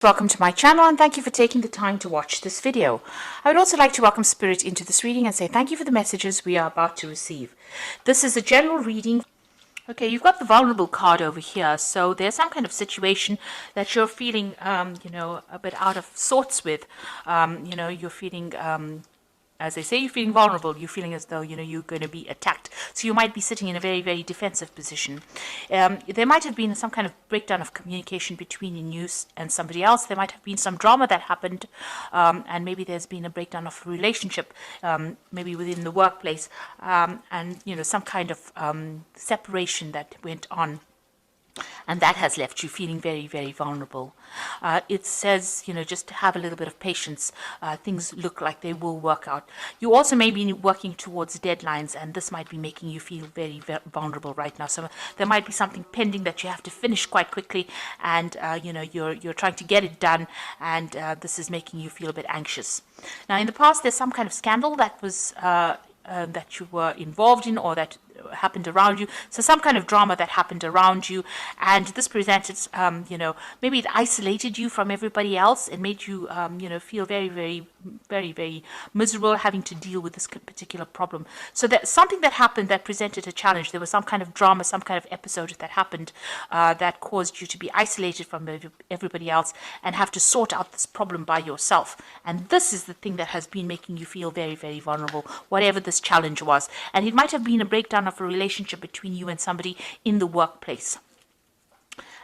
Welcome to my channel and thank you for taking the time to watch this video. I would also like to welcome Spirit into this reading and say thank you for the messages we are about to receive. This is a general reading. Okay, you've got the vulnerable card over here. So there's some kind of situation that you're feeling, a bit out of sorts with. You're feeling, as they say, you're feeling vulnerable. You're feeling as though, you're going to be attacked. So you might be sitting in a very, very defensive position. There might have been some kind of breakdown of communication between you and somebody else. There might have been some drama that happened, and maybe there's been a breakdown of a relationship, maybe within the workplace, and, some kind of separation that went on. And that has left you feeling very, very vulnerable. It says, just have a little bit of patience. Things look like they will work out. You also may be working towards deadlines, and this might be making you feel very, very vulnerable right now. So there might be something pending that you have to finish quite quickly, and you're trying to get it done, and this is making you feel a bit anxious. Now, in the past, there's some kind of scandal that was that you were involved in, or that happened around you. So some kind of drama that happened around you, and this presented, maybe it isolated you from everybody else and made you, feel very, very, very, very miserable having to deal with this particular problem. So that something that happened that presented a challenge. There was some kind of drama, some kind of episode that happened that caused you to be isolated from everybody else and have to sort out this problem by yourself. And this is the thing that has been making you feel very, very vulnerable, whatever this challenge was. And it might have been a breakdown of a relationship between you and somebody in the workplace,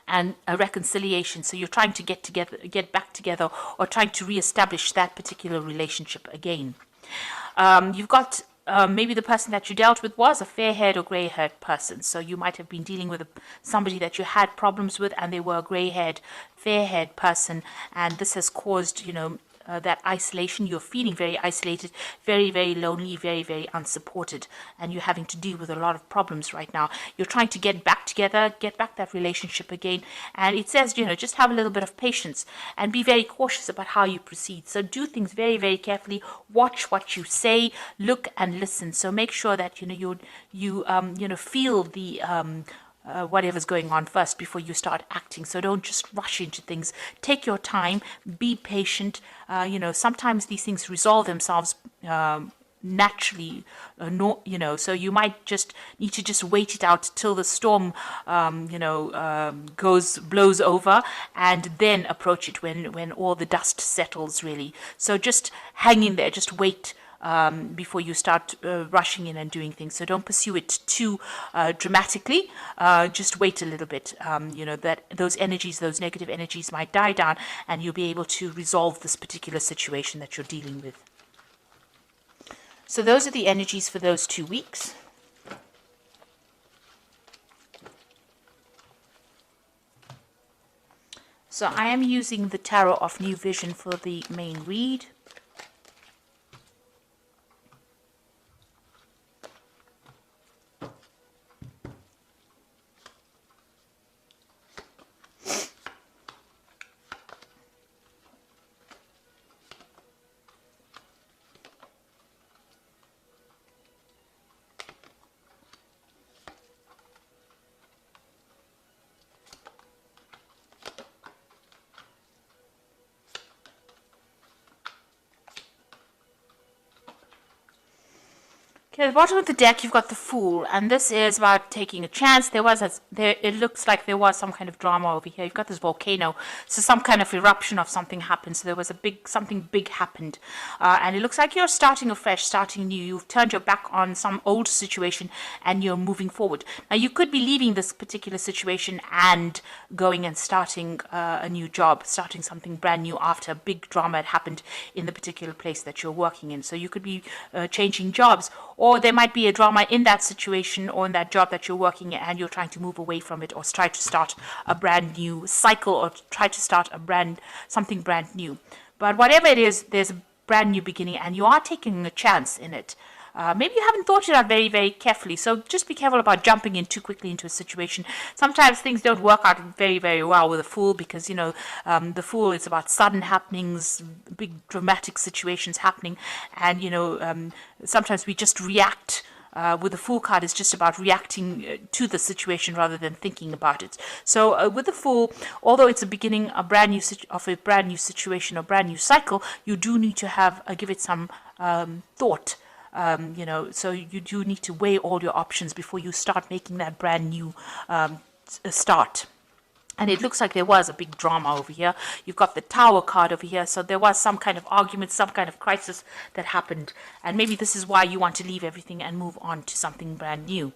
and a reconciliation. So you're trying to get back together, or trying to reestablish that particular relationship again. You've got maybe the person that you dealt with was a fair-haired or grey-haired person. So you might have been dealing with somebody that you had problems with, and they were a grey-haired, fair-haired person, and this has caused, that isolation. You're feeling very isolated, very, very lonely, very, very unsupported, and you're having to deal with a lot of problems right now. You're trying to get back together, get back that relationship again, and it says, just have a little bit of patience and be very cautious about how you proceed. So do things very, very carefully. Watch what you say, look and listen. So make sure that you feel the whatever's going on first before you start acting. So don't just rush into things. Take your time, be patient. Sometimes these things resolve themselves naturally, so you might just need to just wait it out till the storm blows over, and then approach it when all the dust settles, really. So just hang in there, just wait before you start rushing in and doing things. So don't pursue it too dramatically. Just wait a little bit. That those negative energies might die down, and you'll be able to resolve this particular situation that you're dealing with. So those are the energies for those 2 weeks. So I am using the Tarot of New Vision for the main read. Okay, at the bottom of the deck, you've got the Fool, and this is about taking a chance. It looks like there was some kind of drama over here. You've got this volcano, so some kind of eruption of something happened. So there was something big happened, and it looks like you're starting afresh, starting new. You've turned your back on some old situation, and you're moving forward. Now, you could be leaving this particular situation and going and starting a new job, starting something brand new after a big drama had happened in the particular place that you're working in. So you could be changing jobs, or there might be a drama in that situation or in that job that you're working in, and you're trying to move away from it, or try to start a brand new cycle, or try to start something brand new. But whatever it is, there's a brand new beginning, and you are taking a chance in it. Maybe you haven't thought it out very, very carefully. So just be careful about jumping in too quickly into a situation. Sometimes things don't work out very, very well with a Fool, because, the Fool is about sudden happenings, big dramatic situations happening. And, sometimes we just react with the Fool card, is just about reacting to the situation rather than thinking about it. So with the Fool, although it's a beginning a brand new situation, a brand new cycle, you do need to have give it some thought. So you do need to weigh all your options before you start making that brand new start. And it looks like there was a big drama over here. You've got the Tower card over here. So there was some kind of argument, some kind of crisis that happened. And maybe this is why you want to leave everything and move on to something brand new.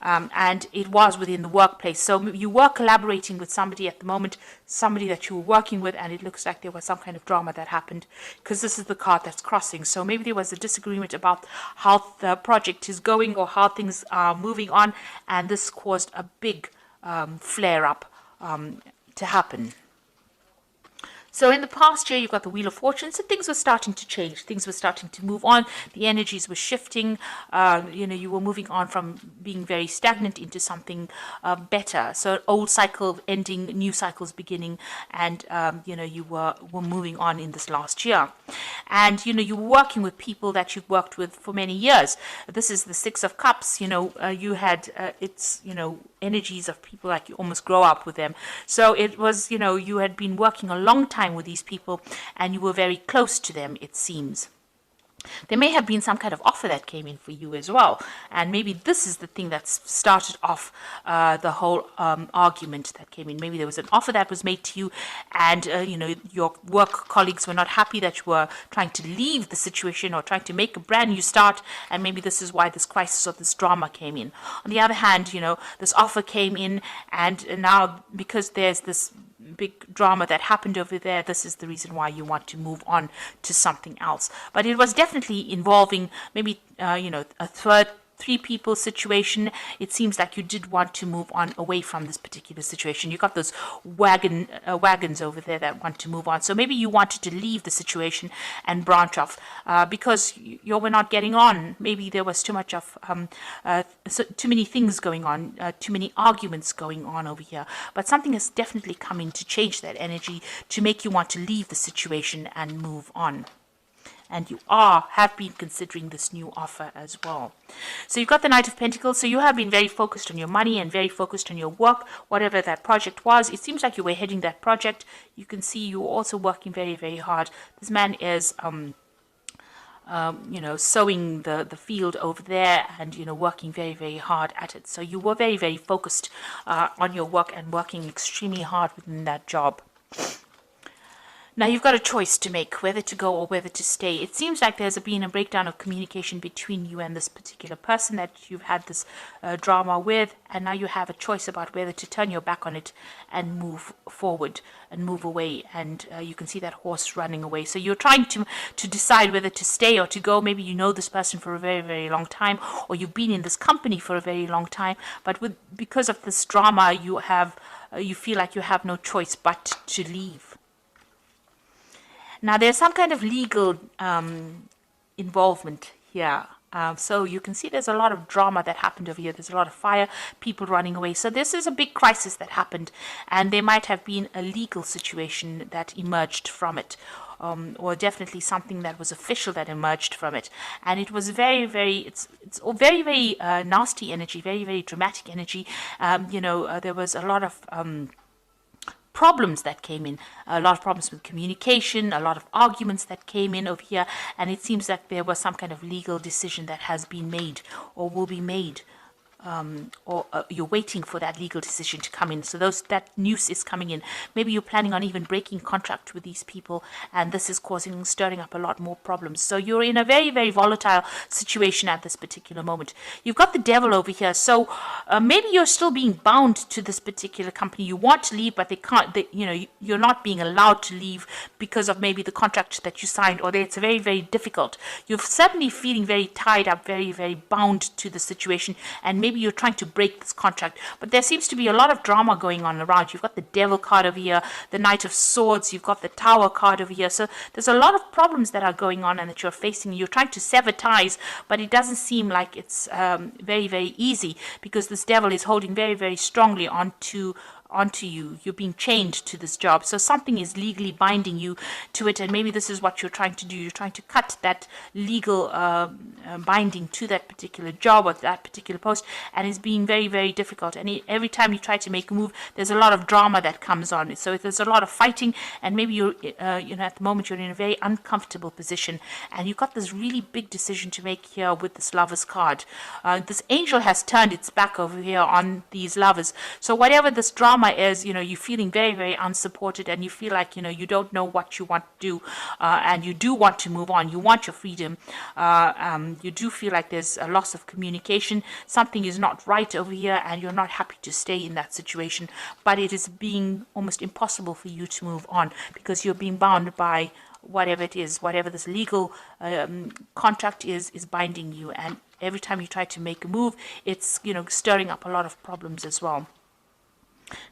And it was within the workplace. So you were collaborating with somebody at the moment, somebody that you were working with, and it looks like there was some kind of drama that happened, because this is the card that's crossing. So maybe there was a disagreement about how the project is going or how things are moving on, and this caused a big flare-up to happen. So in the past year, you've got the Wheel of Fortune. So things were starting to change. Things were starting to move on. The energies were shifting. You were moving on from being very stagnant into something better. So old cycle ending, new cycles beginning, and you were moving on in this last year. And you were working with people that you've worked with for many years. This is the Six of Cups. You had energies of people like you almost grow up with them. So it was you had been working a long time with these people, and you were very close to them, it seems. There may have been some kind of offer that came in for you as well, and maybe this is the thing that started off the whole argument that came in. Maybe there was an offer that was made to you, and your work colleagues were not happy that you were trying to leave the situation or trying to make a brand new start, and maybe this is why this crisis or this drama came in. On the other hand, this offer came in, and now because there's this big drama that happened over there, this is the reason why you want to move on to something else. But it was definitely involving maybe a three people situation. It seems like you did want to move on away from this particular situation. You got those wagons over there that want to move on. So maybe you wanted to leave the situation and branch off because you were not getting on. Maybe there was too much of too many things going on, too many arguments going on over here. But something has definitely come in to change that energy, to make you want to leave the situation and move on. And you have been considering this new offer as well. So you've got the Knight of Pentacles. So you have been very focused on your money and very focused on your work, whatever that project was. It seems like you were heading that project. You can see you were also working very, very hard. This man is, sowing the field over there and, working very, very hard at it. So you were very, very focused on your work and working extremely hard within that job. Now you've got a choice to make, whether to go or whether to stay. It seems like there's been a breakdown of communication between you and this particular person that you've had this drama with, and now you have a choice about whether to turn your back on it and move forward and move away. And you can see that horse running away. So you're trying to decide whether to stay or to go. Maybe you know this person for a very, very long time, or you've been in this company for a very long time, but because of this drama, you feel like you have no choice but to leave. Now, there's some kind of legal involvement here. So you can see there's a lot of drama that happened over here. There's a lot of fire, people running away. So this is a big crisis that happened, and there might have been a legal situation that emerged from it, or definitely something that was official that emerged from it. And it was very, very, it's very, very nasty energy, very, very dramatic energy. There was a lot of problems that came in, a lot of problems with communication, a lot of arguments that came in over here, and it seems that there was some kind of legal decision that has been made or will be made, or you're waiting for that legal decision to come in. So that news is coming in. Maybe you're planning on even breaking contract with these people, and this is stirring up a lot more problems. So you're in a very, very volatile situation at this particular moment. You've got the Devil over here. So maybe you're still being bound to this particular company. You want to leave, but they can't. You're not being allowed to leave because of maybe the contract that you signed, or it's very, very difficult. You're certainly feeling very tied up, very, very bound to the situation, and maybe you're trying to break this contract, but there seems to be a lot of drama going on around. You've got the Devil card over here, the Knight of Swords, you've got the Tower card over here. So there's a lot of problems that are going on and that you're facing. You're trying to sever ties, but it doesn't seem like it's very, very easy, because this Devil is holding very, very strongly onto onto you. You're being chained to this job. So something is legally binding you to it, and maybe this is what you're trying to do. You're trying to cut that legal binding to that particular job or that particular post, and it's being very, very difficult. And every time you try to make a move, there's a lot of drama that comes on. So there's a lot of fighting, and maybe you're, at the moment you're in a very uncomfortable position, and you've got this really big decision to make here with this Lover's card. This angel has turned its back over here on these lovers. So whatever this drama is, you're feeling very, very unsupported, and you feel like, you don't know what you want to do, and you do want to move on. You want your freedom. You do feel like there's a loss of communication. Something is not right over here, and you're not happy to stay in that situation. But it is being almost impossible for you to move on because you're being bound by whatever it is, whatever this legal contract is binding you. And every time you try to make a move, it's, stirring up a lot of problems as well.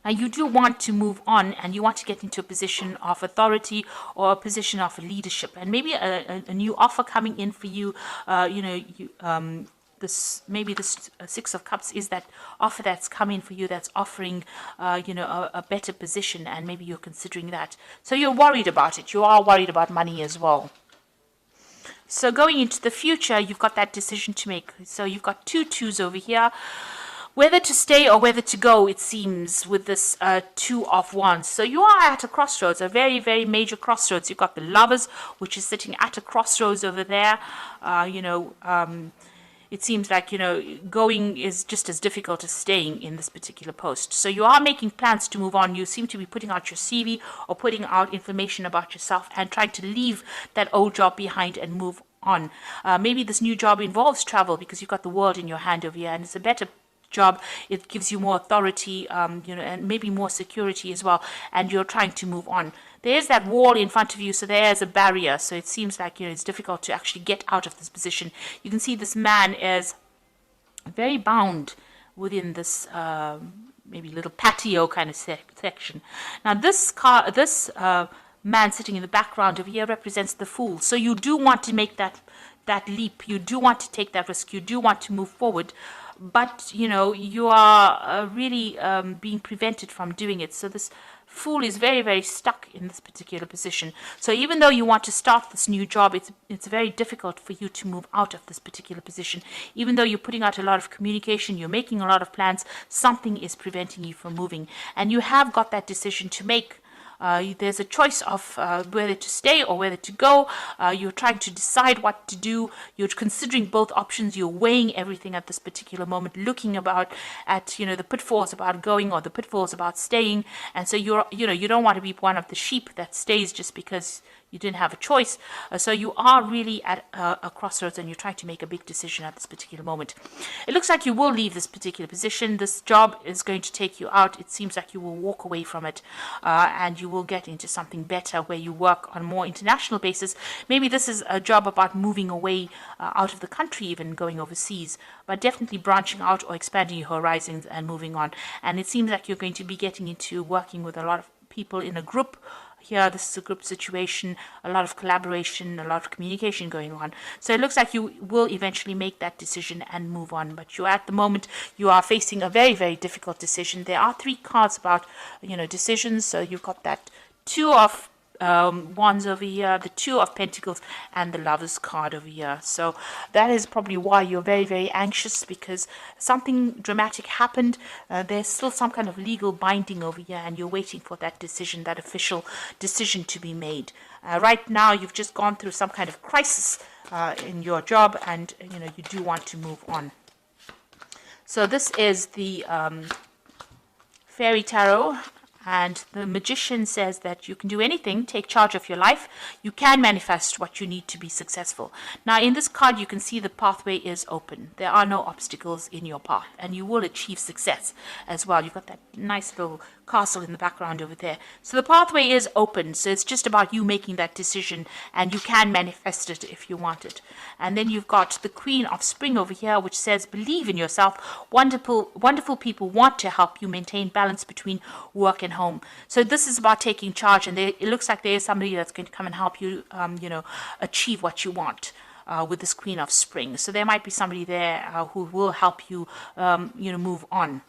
Now, you do want to move on, and you want to get into a position of authority or a position of leadership, and maybe a new offer coming in for you. This Six of Cups is that offer that's coming for you, that's offering a better position, and maybe you're considering that. So you're worried about it. You are worried about money as well. So going into the future, you've got that decision to make. So you've got 2 twos over here. Whether to stay or whether to go, it seems, with this 2 of Wands. So you are at a crossroads, a very, very major crossroads. You've got the Lovers, which is sitting at a crossroads over there. It seems like, going is just as difficult as staying in this particular post. So you are making plans to move on. You seem to be putting out your CV or putting out information about yourself and trying to leave that old job behind and move on. Maybe this new job involves travel because you've got the world in your hand over here, and it's a better job. It gives you more authority, and maybe more security as well, and you're trying to move on. There's that wall in front of you, so there's a barrier, so it seems like it's difficult to actually get out of this position. You can see this man is very bound within this maybe little patio kind of section. Now this man sitting in the background over here represents the Fool. So you do want to make that leap, you do want to take that risk, you do want to move forward, but you are really being prevented from doing it. So this Fool is very, very stuck in this particular position. So even though you want to start this new job, it's very difficult for you to move out of this particular position. Even though you're putting out a lot of communication, you're making a lot of plans, something is preventing you from moving, and you have got that decision to make. There's a choice of whether to stay or whether to go. You're trying to decide what to do. You're considering both options. You're weighing everything at this particular moment, looking at the pitfalls about going or the pitfalls about staying. And so you don't want to be one of the sheep that stays just because you didn't have a choice. So you are really at a crossroads, and you're trying to make a big decision at this particular moment. It looks like you will leave this particular position. This job is going to take you out. It seems like you will walk away from it, and you will get into something better where you work on a more international basis. Maybe this is a job about moving away out of the country, even going overseas, but definitely branching out or expanding your horizons and moving on. And it seems like you're going to be getting into working with a lot of people in a group. Here, this is a group situation, a lot of collaboration, a lot of communication going on. So it looks like you will eventually make that decision and move on. But at the moment, you are facing a very, very difficult decision. There are 3 cards about, decisions. So you've got that 2 of Wands over here, the 2 of Pentacles, and the Lover's card over here. So that is probably why you're very, very anxious, because something dramatic happened. There's still some kind of legal binding over here, and you're waiting for that decision, that official decision to be made. Right now, you've just gone through some kind of crisis in your job, and you do want to move on. So this is the Fairy Tarot. And the Magician says that you can do anything, take charge of your life. You can manifest what you need to be successful. Now, in this card, you can see the pathway is open. There are no obstacles in your path, and you will achieve success as well. You've got that nice little castle in the background over there. So the pathway is open. So it's just about you making that decision, and you can manifest it if you want it. And then you've got the Queen of Spring over here, which says, believe in yourself. Wonderful people want to help you maintain balance between work and home. So this is about taking charge, and it looks like there is somebody that's going to come and help you, achieve what you want. With this Queen of Spring. So there might be somebody there who will help you, move on.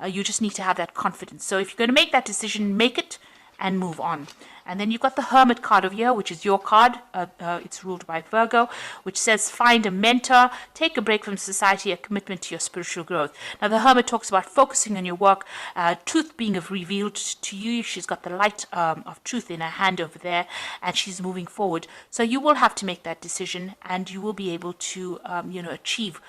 You just need to have that confidence. So if you're going to make that decision, make it and move on. And then you've got the Hermit card over here, which is your card. It's ruled by Virgo, which says find a mentor, take a break from society, a commitment to your spiritual growth. Now, the Hermit talks about focusing on your work, truth being revealed to you. She's got the light of truth in her hand over there, and she's moving forward. So you will have to make that decision, and you will be able to, achieve.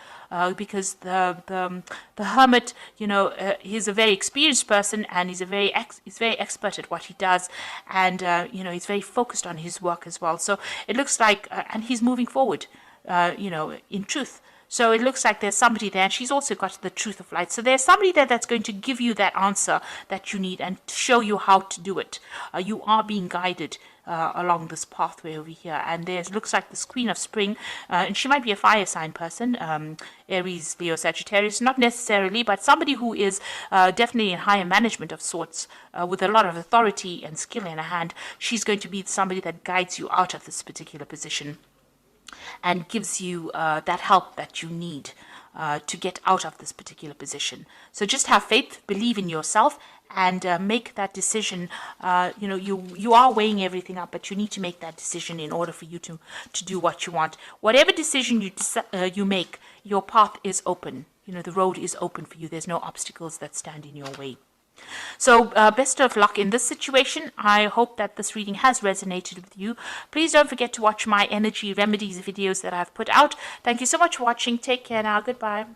Because the Hermit, he's a very experienced person, and he's very expert at what he does, and he's very focused on his work as well. So it looks like, and he's moving forward, in truth. So it looks like there's somebody there, and she's also got the truth of light. So there's somebody there that's going to give you that answer that you need and show you how to do it. You are being guided along this pathway over here. And there looks like this Queen of Spring, and she might be a fire sign person, Aries, Leo, Sagittarius, not necessarily, but somebody who is definitely in higher management of sorts, with a lot of authority and skill in her hand. She's going to be somebody that guides you out of this particular position and gives you that help that you need to get out of this particular position. So just have faith, believe in yourself, and make that decision. You are weighing everything up, but you need to make that decision in order for you to do what you want. Whatever decision you make, your path is open. The road is open for you. There's no obstacles that stand in your way. So best of luck in this situation. I hope that this reading has resonated with you. Please don't forget to watch my energy remedies videos that I've put out. Thank you so much for watching. Take care now. Goodbye.